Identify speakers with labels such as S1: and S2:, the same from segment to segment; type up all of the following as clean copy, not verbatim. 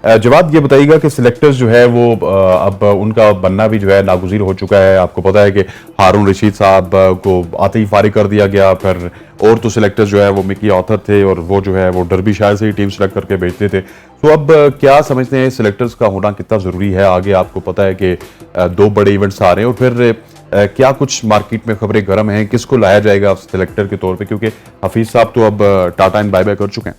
S1: जवाद, ये बताइएगा कि सिलेक्टर्स जो है वो अब उनका बनना भी जो है नागुज़ीर हो चुका है। आपको पता है कि हारून रशीद साहब को आते ही फारिग कर दिया गया। फिर और तो सिलेक्टर्स जो है वो मिकी ऑथर थे और वो जो है वो डर्बी शायर से ही टीम सेलेक्ट करके भेजते थे। तो अब क्या समझते हैं सिलेक्टर्स का होना कितना ज़रूरी है आगे? आपको पता है कि 2 बड़े इवेंट्स आ रहे हैं और फिर क्या कुछ मार्केट में खबरें गर्म हैं, किसको लाया जाएगा सिलेक्टर के तौर पे? क्योंकि हफीज़ साहब तो अब टाटा एंड बाय बाय कर चुके हैं।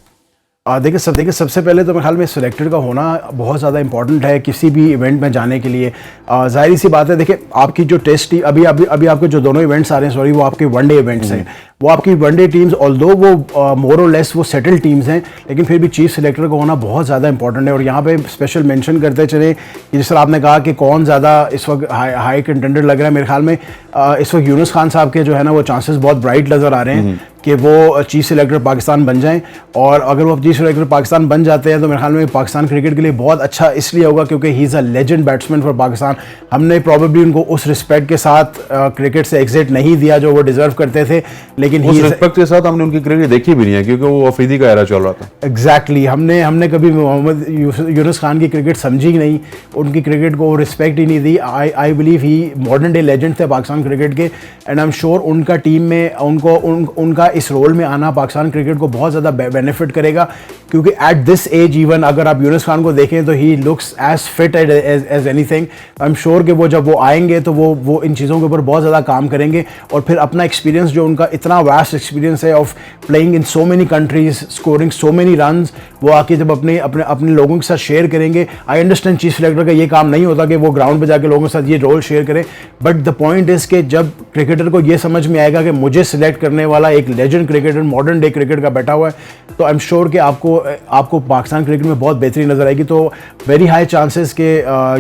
S2: देखिए सबसे पहले तो मेरे ख्याल में सिलेक्टर का होना बहुत ज़्यादा इंपॉर्टेंट है किसी भी इवेंट में जाने के लिए। जाहिर सी बात है, देखिए आपकी जो टेस्ट अभी आपके जो दोनों इवेंट्स आ रहे हैं, सॉरी, वो आपके वनडे इवेंट्स हैं। वो आपकी वनडे टीम्स ऑल्दो वो मोर और लेस वो सेटल टीम्स हैं, लेकिन फिर भी चीफ सिलेक्टर का होना बहुत ज़्यादा इंपॉर्टेंट है। और यहाँ पे स्पेशल मेंशन करते चले कि जिस तरह आपने कहा कि कौन ज़्यादा इस वक्त हाई कंटेंडर लग रहा है, मेरे ख्याल में इस वक्त यूनुस खान साहब के जो है ना वो चांसेस बहुत ब्राइट नज़र आ रहे हैं कि वो चीफ सिलेक्टर पाकिस्तान बन जाएं। और अगर वो चीफ सिलेक्टर पाकिस्तान बन जाते हैं तो मेरे ख्याल में पाकिस्तान क्रिकेट के लिए बहुत अच्छा इसलिए होगा क्योंकि he is a legend batsman for Pakistan. हमने प्रॉबेबली उनको उस रिस्पेक्ट के साथ क्रिकेट से एग्जिट नहीं दिया जो वो डिजर्व करते थे, लेकिन
S1: उस रिस्पेक्ट के साथ हमने उनकी क्रिकेट देखी भी नहीं है क्योंकि वो अफरीदी का एरा चल रहा था।
S2: एग्जैक्टली हमने कभी मोहम्मद यूनुस खान की क्रिकेट समझी नहीं, उनकी क्रिकेट को रिस्पेक्ट ही नहीं दी। I believe he modern day legend थे पाकिस्तान क्रिकेट के, एंड आई एम श्योर उनका टीम में उनका इस रोल में आना पाकिस्तान क्रिकेट को बहुत ज़्यादा बेनिफिट करेगा। क्योंकि एट दिस एज इवन अगर आप यूनुस खान को देखें तो ही looks as fit as anything. I am sure कि वो जब वो आएंगे तो वो इन चीज़ों के ऊपर बहुत ज़्यादा काम करेंगे और फिर अपना एक्सपीरियंस जो उनका इतना वास्ट एक्सपीरियंस है of playing in so many countries, scoring so many runs, वो आके जब अपने लोगों के साथ शेयर करेंगे। आई अंडरस्टैंड चीफ सिलेक्टर का ये काम नहीं होता कि वो ग्राउंड पे जाके लोगों के साथ ये रोल शेयर करें, बट द पॉइंट इज़ कि जब क्रिकेटर को ये समझ में आएगा कि मुझे सिलेक्ट करने वाला एक legend cricketer modern day cricket का बैठा हुआ है, तो आई एम श्योर कि आपको पाकिस्तान क्रिकेट में बहुत बेहतरी नजर आएगी। तो वेरी हाई चांसेस के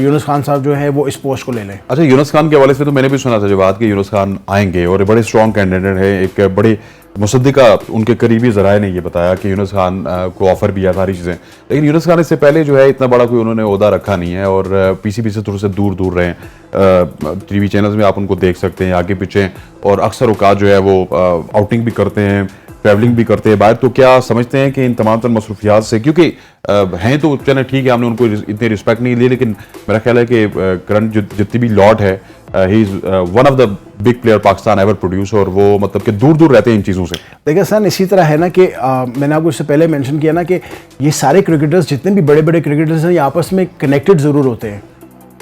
S2: यूनुस खान साहब जो है वो इस पोस्ट को ले लें।
S1: अच्छा, यूनुस खान के हवाले से तो मैंने भी सुना था जवाब कि यूनुस खान आएंगे और बड़े स्ट्रॉन्ग कैंडिडेट है। एक बड़े मुसद्दिका उनके करीबी जराए ने ये बताया कि यूनुस खान को ऑफर भी आया, सारी चीज़ें। लेकिन यूनुस खान इससे पहले जो है इतना बड़ा कोई उन्होंने ओहदा रखा नहीं है और पीसीबी से थोड़े से दूर रहे हैं। टीवी चैनल्स में आप उनको देख सकते हैं आगे पीछे, और अक्सर औकात जो है वो आउटिंग भी करते हैं, ट्रैवलिंग भी करते हैं बाहर। तो क्या समझते हैं कि इन तमाम तर मसरूफियात से, क्योंकि हैं तो चले ठीक है, हमने उनको इतनी रिस्पेक्ट नहीं ली, लेकिन मेरा ख्याल है कि करंट जितनी भी लॉट है, he is one of the big player Pakistan ever produce, और वो मतलब कि दूर रहते हैं इन चीज़ों से।
S2: देखिए सर, इसी तरह है ना कि मैंने आपको इससे पहले मेंशन किया ना कि ये सारे क्रिकेटर्स जितने भी बड़े क्रिकेटर्स हैं ये आपस में कनेक्टेड ज़रूर होते हैं,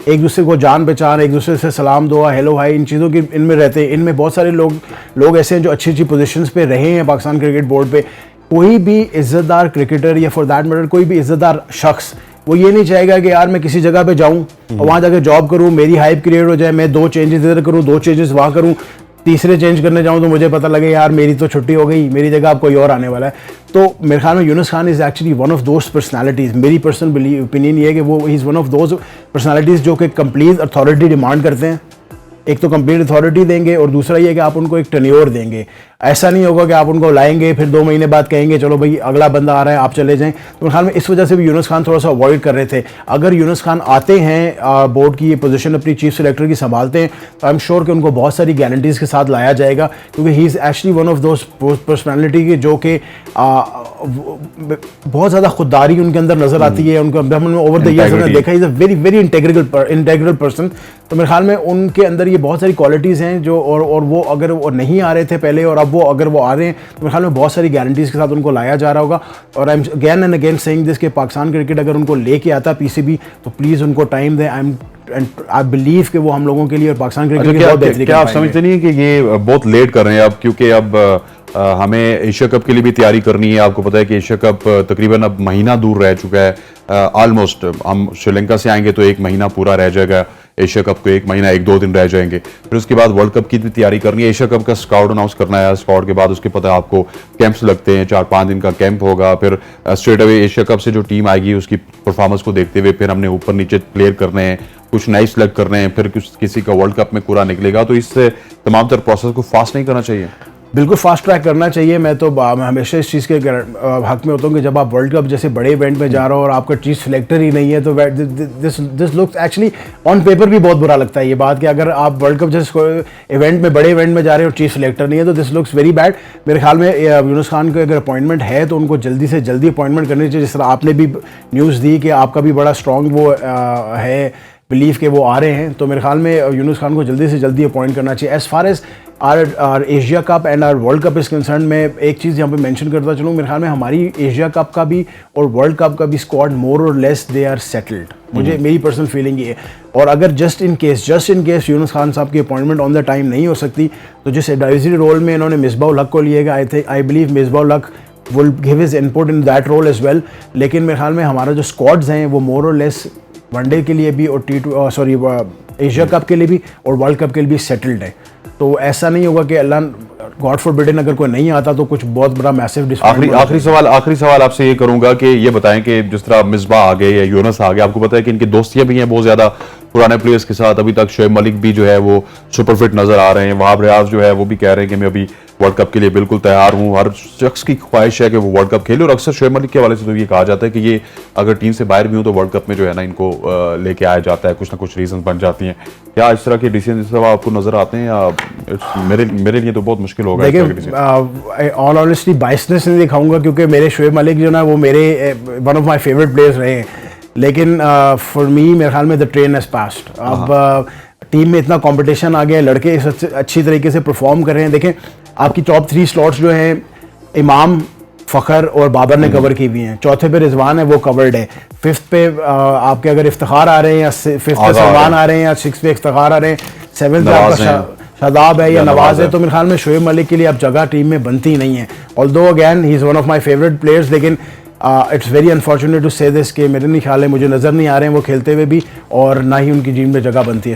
S2: एक दूसरे को जान पहचान, एक दूसरे से सलाम दुआ हेलो हाई, इन चीज़ों की इनमें रहते हैं। इनमें बहुत सारे लोग ऐसे हैं जो अच्छी पोजीशंस पे रहे हैं पाकिस्तान क्रिकेट बोर्ड पे। कोई भी इज़्ज़तदार क्रिकेटर या फॉर दैट मैटर कोई भी इज़्ज़तदार शख्स वो ये नहीं चाहेगा कि यार मैं किसी जगह पे जाऊं और वहाँ जाकर जॉब करूं, मेरी हाइप क्रिएट हो जाए, मैं 2 चेंजेस इधर करूं, 2 चेंजेस वहाँ करूं, तीसरे चेंज करने जाऊं तो मुझे पता लगे यार मेरी तो छुट्टी हो गई, मेरी जगह अब कोई और आने वाला है। तो मेरे ख्याल में Yunus Khan is actually one of those personalities. मेरी पर्सनल ओपिनियन ये है कि वो is one of those personalities जो कि कंप्लीट अथॉरिटी डिमांड करते हैं। एक तो कंप्लीट अथॉरिटी देंगे और दूसरा ये कि आप उनको एक टेन्योर देंगे। ऐसा नहीं होगा कि आप उनको लाएंगे फिर 2 महीने बाद कहेंगे चलो भाई अगला बंदा आ रहा है आप चले जाएं। तो मेरे ख्याल में इस वजह से भी यूनुस खान थोड़ा सा अवॉइड कर रहे थे। अगर यूनुस खान आते हैं बोर्ड की ये पोजीशन अपनी चीफ सिलेक्टर की संभालते हैं तो आई एम श्योर कि उनको बहुत सारी गारंटीज़ के साथ लाया जाएगा, क्योंकि he is actually one of those personality के जो कि बहुत ज़्यादा खुददारी उनके अंदर नज़र आती है। उनको हमने ओवर द ईयर्स हमने देखा is a very integral person. तो मेरे ख्याल में उनके अंदर ये बहुत सारी क्वालिटीज़ हैं जो और वो अगर वो नहीं आ रहे थे पहले और अब वो अगर वो आ रहे हैं तो मेरे ख्याल में बहुत सारी गारंटीज़ के साथ उनको लाया जा रहा होगा। और I am again and again saying this कि पाकिस्तान क्रिकेट अगर उनको लेके आता पीसीबी तो प्लीज़ उनको टाइम दें। आई बिलीव कि वो हम लोगों के लिए और पाकिस्तान क्रिकेट के लिए बहुत बेहतरीन।
S1: क्या आप समझते नहीं है कि ये बहुत लेट कर रहे हैं अब, क्योंकि अब हमें एशिया कप के लिए भी तैयारी करनी है। आपको पता है कि एशिया कप तकरीबन अब महीना दूर रह चुका है ऑलमोस्ट। हम श्रीलंका से आएंगे तो 1 महीना पूरा रह जाएगा, एशिया कप को 1 महीना 1-2 दिन रह जाएंगे। फिर उसके बाद वर्ल्ड कप की भी तैयारी करनी है, एशिया कप का स्काउट अनाउंस करना है, स्काउट के बाद उसके पता है आपको कैंप्स लगते हैं, 4-5 दिन का कैंप होगा। फिर स्ट्रेट अवे एशिया कप से जो टीम आएगी उसकी परफॉर्मेंस को देखते हुए फिर हमने ऊपर नीचे प्लेयर करने हैं, कुछ नए सेलेक्ट करने हैं, फिर किसी का वर्ल्ड कप में पूरा निकलेगा। तो इस तमाम तर प्रोसेस को फास्ट नहीं करना चाहिए।
S2: बिल्कुल फास्ट ट्रैक करना चाहिए। मैं तो मैं हमेशा इस चीज़ के हक में होता हूँ कि जब आप वर्ल्ड कप जैसे बड़े इवेंट में जा रहे हो और आपका चीज़ सिलेक्टर ही नहीं है तो this looks actually on paper भी बहुत बुरा लगता है ये बात कि अगर आप वर्ल्ड कप जैसे इवेंट में बड़े इवेंट में जा रहे हो और चीफ सिलेक्टर नहीं है तो दिस लुक्स वेरी बैड। मेरे ख्याल में यूनुस खान को अगर अपॉइंटमेंट है तो उनको जल्दी से जल्दी अपॉइंटमेंट करनी चाहिए। जिस तरह आपने भी न्यूज़ दी कि आपका भी बड़ा स्ट्रॉन्ग वो है बिलीव के वो आ रहे हैं, तो मेरे ख्याल में यूनुस खान को जल्दी से जल्दी अपॉइंट करना चाहिए। As far as our Asia cup and our world cup is concern, मैं एक चीज़ यहाँ पे मेंशन करता चलूँ, मेरे ख्याल में हमारी एशिया कप का भी और वर्ल्ड कप का भी स्क्वाड मोर और लेस दे आर सेटल्ड। मुझे मेरी पर्सनल फीलिंग ये है। और अगर just in case Yunus Khan साहब की अपॉइंटमेंट ऑन द टाइम नहीं हो सकती तो जिस एडवाइजरी रोल में इन्होंने मिसबाह-उल हक को लिएगा, आई believe Misbah-ul Haq will give his input in that role as well. लेकिन मेरे ख्याल में हमारा जो स्क्वाड्स हैं वो मोर और लेस वनडे के लिए भी और एशिया कप के लिए भी और वर्ल्ड कप के लिए भी सेटल्ड है। तो ऐसा नहीं होगा कि अल्लाह गॉड फॉरबिडन अगर कोई नहीं आता तो कुछ बहुत बड़ा मैसिव
S1: आखिरी सवाल आपसे ये करूंगा कि ये बताएं कि जिस तरह मिसबाह आ गए या यूनुस आ गए, आपको पता है कि इनकी दोस्तियां भी हैं बहुत ज्यादा पुराने प्लेयर्स के साथ। अभी तक शोएब मलिक भी जो है वो सुपर फिट नजर आ रहे हैं, वहाब रियाज जो है वो भी कह रहे हैं कि मैं अभी वर्ल्ड कप के लिए बिल्कुल तैयार हूँ। हर शख्स की ख्वाहिश है कि वो वर्ल्ड कप खेले और अक्सर शोएब मलिक के हवाले से तो ये कहा जाता है कि ये अगर टीम से बाहर भी हो तो वर्ल्ड कप में जो है ना इनको लेके आया जाता है, कुछ ना कुछ रीजन बन जाती हैं। क्या इस तरह के डिसीजन इस तरह आपको नजर आते हैं या मेरे लिए तो बहुत मुश्किल होगा?
S2: देखिए ऑल ऑनेस्टली बाइसनेस नहीं दिखाऊंगा क्योंकि मेरे शोएब मलिक जो ना वो मेरे one of my favourite players रहे हैं, लेकिन फॉर मी मेरे ख्याल में द ट्रेन हैज पास्ड। अब टीम में इतना कंपटीशन आ गया, लड़के इस अच्छी तरीके से परफॉर्म कर रहे हैं। देखें आपकी टॉप 3 स्लॉट्स जो हैं इमाम, फ़खर और बाबर ने कवर की हुई हैं। चौथे पे रिजवान है वो कवर्ड है। फिफ्थ पे आपके अगर इफ्तिखार आ रहे हैं या फिफ्थ पे सलमान आ रहे हैं या सिक्स पे इफ्तिखार आ रहे हैं, सेवन्थ पे आपका शादाब है या नवाज है। तो मेरे ख्याल में शोएब मलिक के लिए अब जगह टीम में बनती ही नहीं है। Although again he is one of my favourite players, लेकिन इट्स वेरी अनफॉर्चुनेट टू से दिस कि मेरे नहीं ख्याल है, मुझे नज़र नहीं आ रहे हैं वो खेलते हुए भी और ना ही उनकी टीम में जगह बनती है।